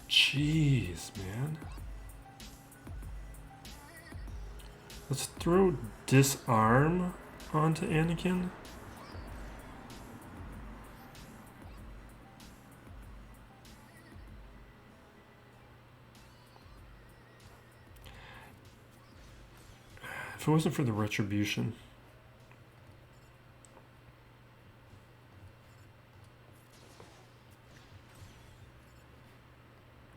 Jeez, man. Let's throw Disarm onto Anakin. If it wasn't for the Retribution.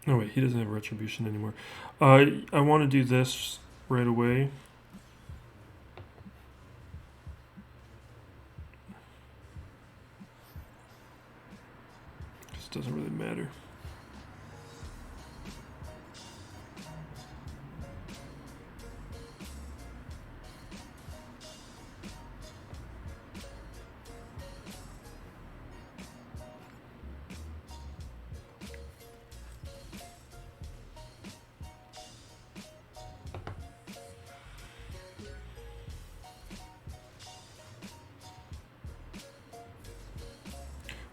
Oh wait, he doesn't have Retribution anymore. I want to do this right away. This doesn't really matter.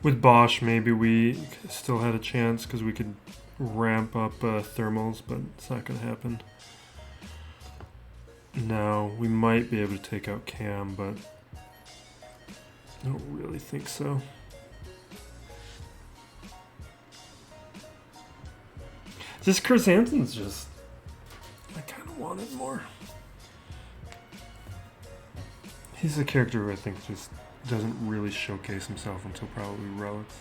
With Bosch, maybe we still had a chance because we could ramp up thermals, but it's not going to happen. No, we might be able to take out Cam, but I don't really think so. Just Chrysanthemum's just... I kind of want it more. He's a character who I think just doesn't really showcase himself until probably Relics.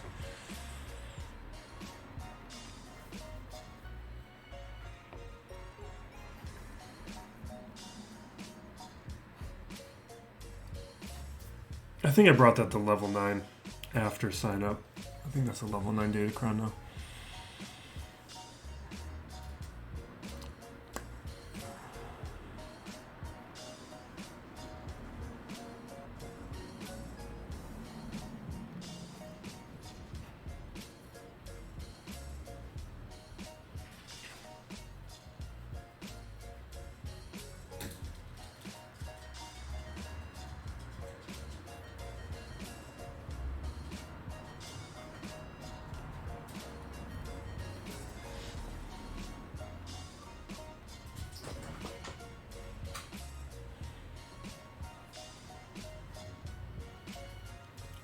I think I brought that to level 9 after sign up. I think that's a level 9 Datacron now.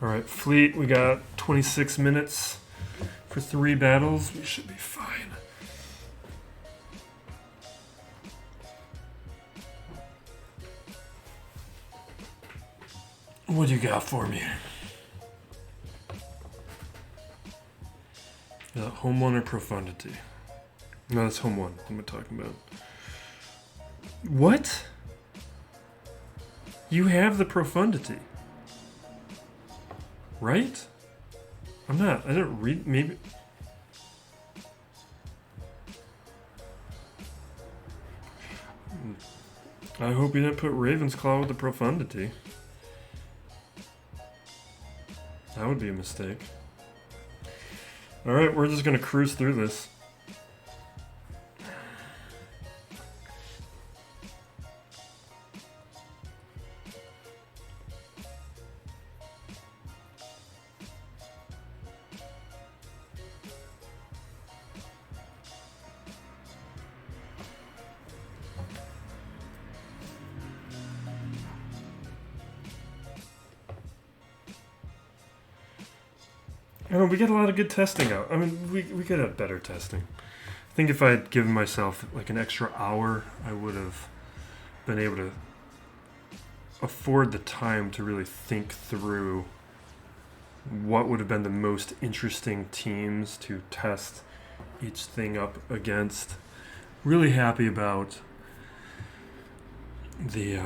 Alright, fleet, we got 26 minutes for 3 battles. We should be fine. What do you got for me? Home 1 or Profundity? No, that's Home 1. What am I talking about? What? You have the Profundity. Right? I'm not. I didn't read. Maybe. I hope you didn't put Ravensclaw with the Profundity. That would be a mistake. Alright, we're just gonna cruise through this. We get a lot of good testing out. I mean, we could have better testing. I think if I had given myself like an extra hour, I would have been able to afford the time to really think through what would have been the most interesting teams to test each thing up against. Really happy about the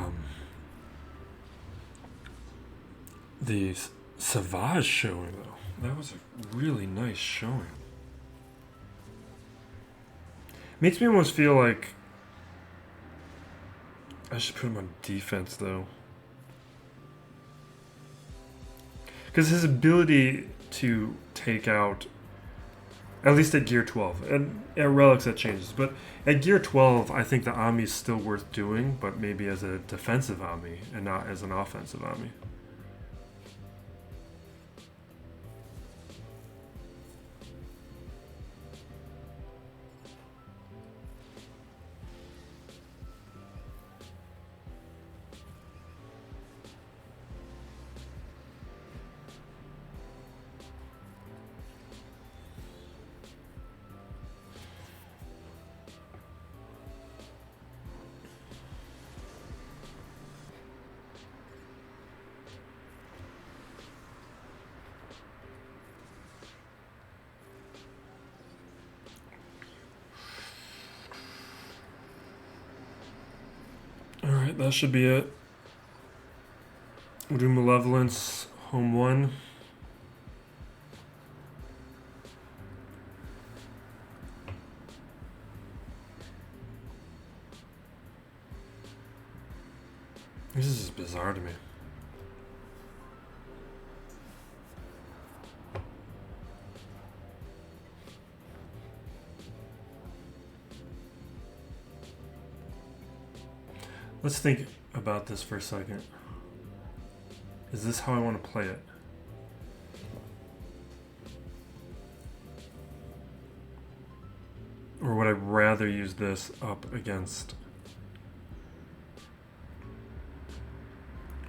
Savage showing though. That was a really nice showing. Makes me almost feel like I should put him on defense though. Because his ability to take out, at least at Gear 12, and at Relics that changes, but at Gear 12 I think the Ami is still worth doing, but maybe as a defensive Ami and not as an offensive Ami. Alright, that should be it. We'll do Malevolence, Home 1. This is just bizarre to me. Let's think about this for a second. Is this how I want to play it? would I rather use this up against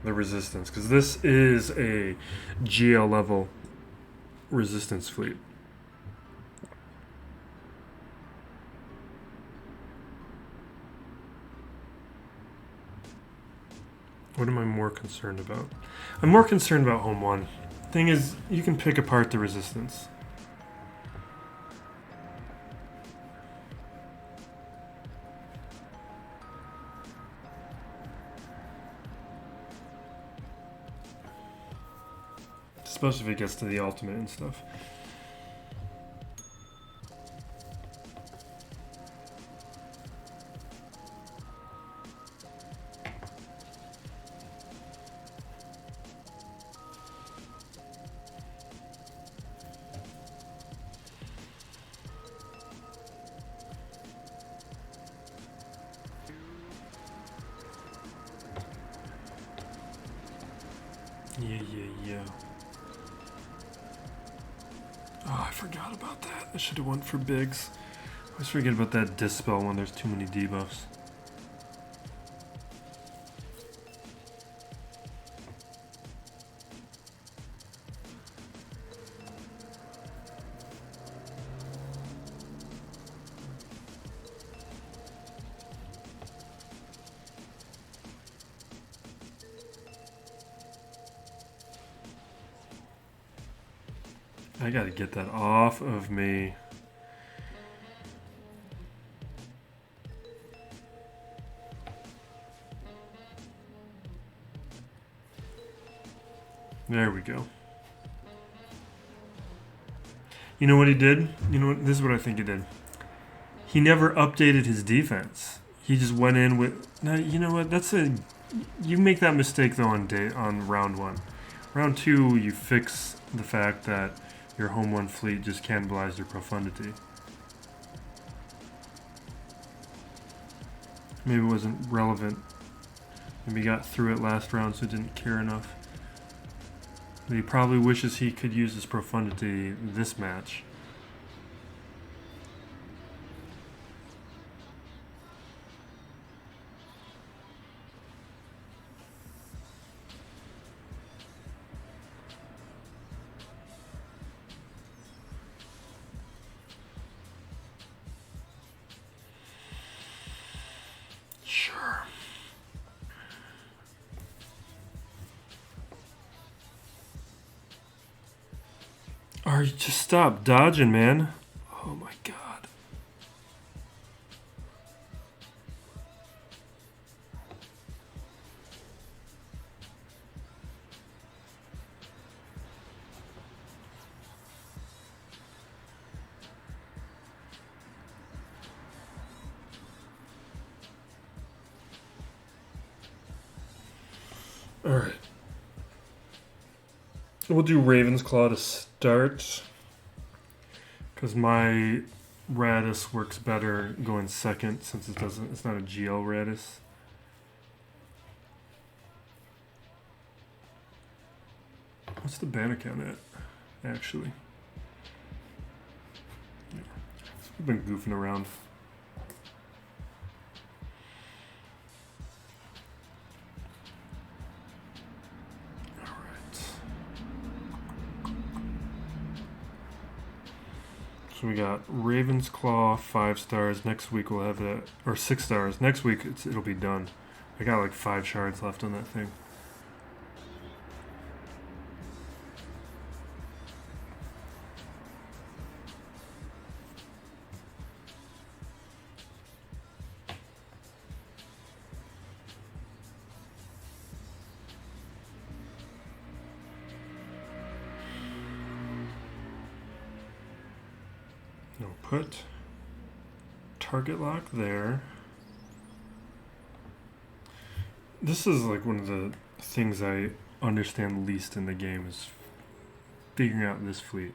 the resistance? Because this is a GL level resistance fleet. What am I more concerned about? I'm more concerned about Home 1. Thing is, you can pick apart the resistance. Especially if it gets to the ultimate and stuff. Yeah. Oh, I forgot about that. I should have went for bigs. I always forget about that dispel when there's too many debuffs. I gotta get that off of me. There we go. You know what he did? You know what? This is what I think he did. He never updated his defense. He just went in with... Now, you know what? That's a... You make that mistake, though, on round 1. Round 2, you fix the fact that your Home 1 fleet just cannibalized your Profundity. Maybe it wasn't relevant. Maybe he got through it last round, so didn't care enough. But he probably wishes he could use his Profundity this match. Just stop dodging, man. Oh my god. All right. We'll do Ravensclaw to start. Because my Raddus works better going second since it's not a GL Raddus. What's the banner count at, actually? Yeah. We've been goofing around. So we got Ravensclaw 5 stars. Next week we'll have that, or 6 stars. Next week it'll be done. I got like 5 shards left on that thing. Put target lock there. This is like one of the things I understand least in the game is figuring out this fleet.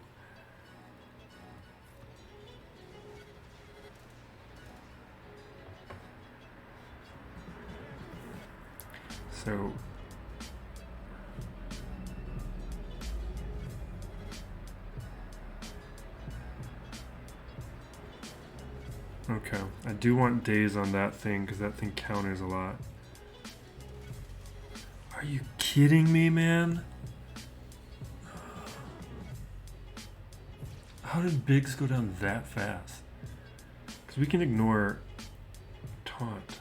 So Okay, I do want days on that thing because that thing counters a lot. Are you kidding me, man? How did Biggs go down that fast? Because we can ignore taunt.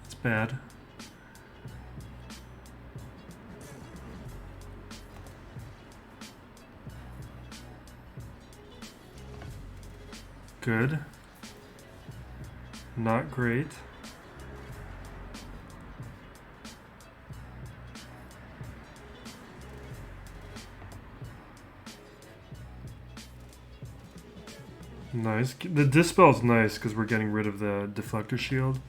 It's bad. Good. Not great. Nice. The Dispel's nice because we're getting rid of the deflector shield.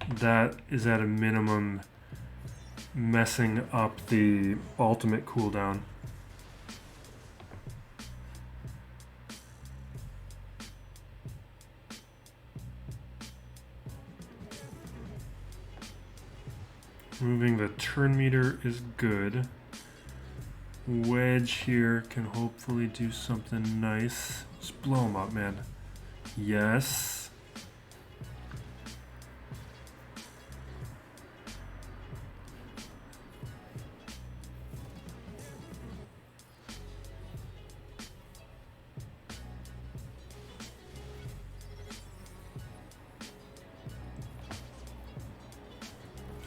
That is at a minimum messing up the ultimate cooldown. Moving the turn meter is good. Wedge here can hopefully do something nice. Just blow him up, man. Yes.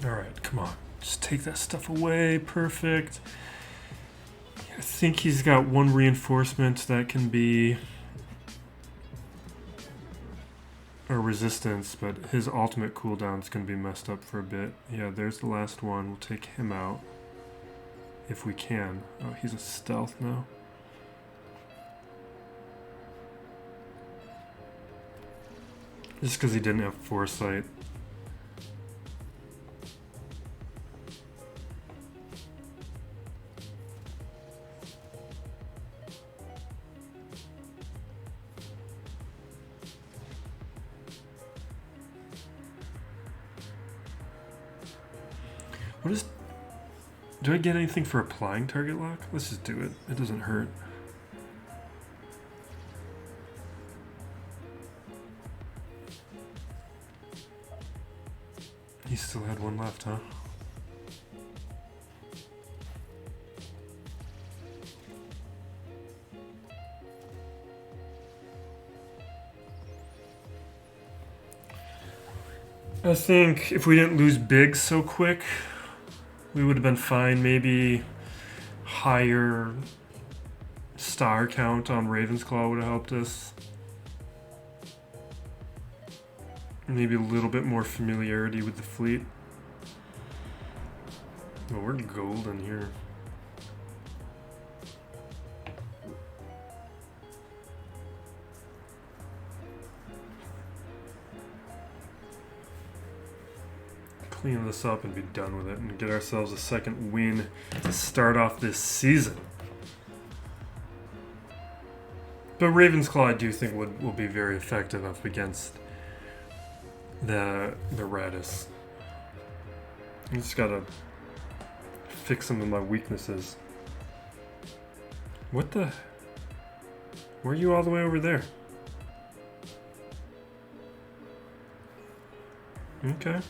Alright, come on. Just take that stuff away. Perfect. I think he's got one reinforcement that can be a resistance, but his ultimate cooldown's going to be messed up for a bit. Yeah, there's the last one. We'll take him out if we can. Oh, he's a stealth now. Just because he didn't have foresight. What is... Do I get anything for applying target lock? Let's just do it. It doesn't hurt. He still had one left, huh? I think if we didn't lose Biggs so quick, we would have been fine. Maybe higher star count on Ravensclaw would have helped us. Maybe a little bit more familiarity with the fleet. Oh, we're golden here. Clean this up and be done with it and get ourselves a second win to start off this season. But Ravensclaw I do think will be very effective up against the Raddus. I just gotta fix some of my weaknesses. What the? Why are you all the way over there? Okay.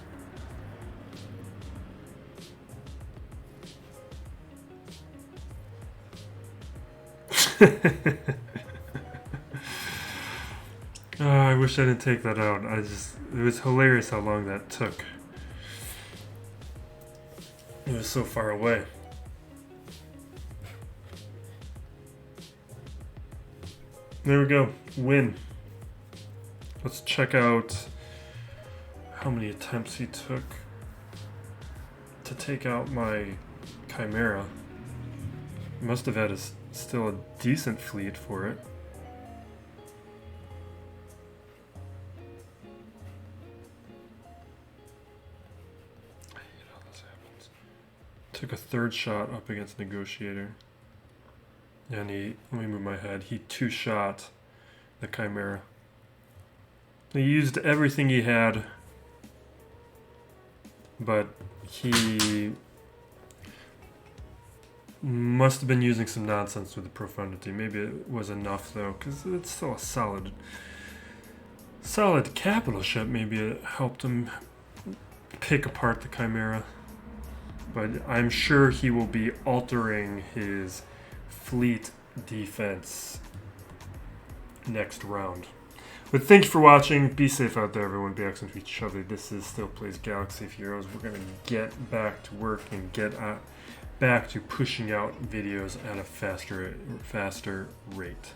Oh, I wish I didn't take that out. It was hilarious how long that took. It was so far away. There we go. Win. Let's check out how many attempts he took to take out my Chimera. Must have had still a decent fleet for it. Took a third shot up against Negotiator. And let me move my head, he two-shot the Chimera. He used everything he had, but he must have been using some nonsense with the Profundity. Maybe it was enough though, because it's still a solid capital ship. Maybe it helped him pick apart the Chimera. But I'm sure he will be altering his fleet defense next round. But thank you for watching. Be safe out there, everyone. Be excellent to each other. This is Still Plays Galaxy of Heroes. We're going to get back to work and get back to pushing out videos at a faster rate.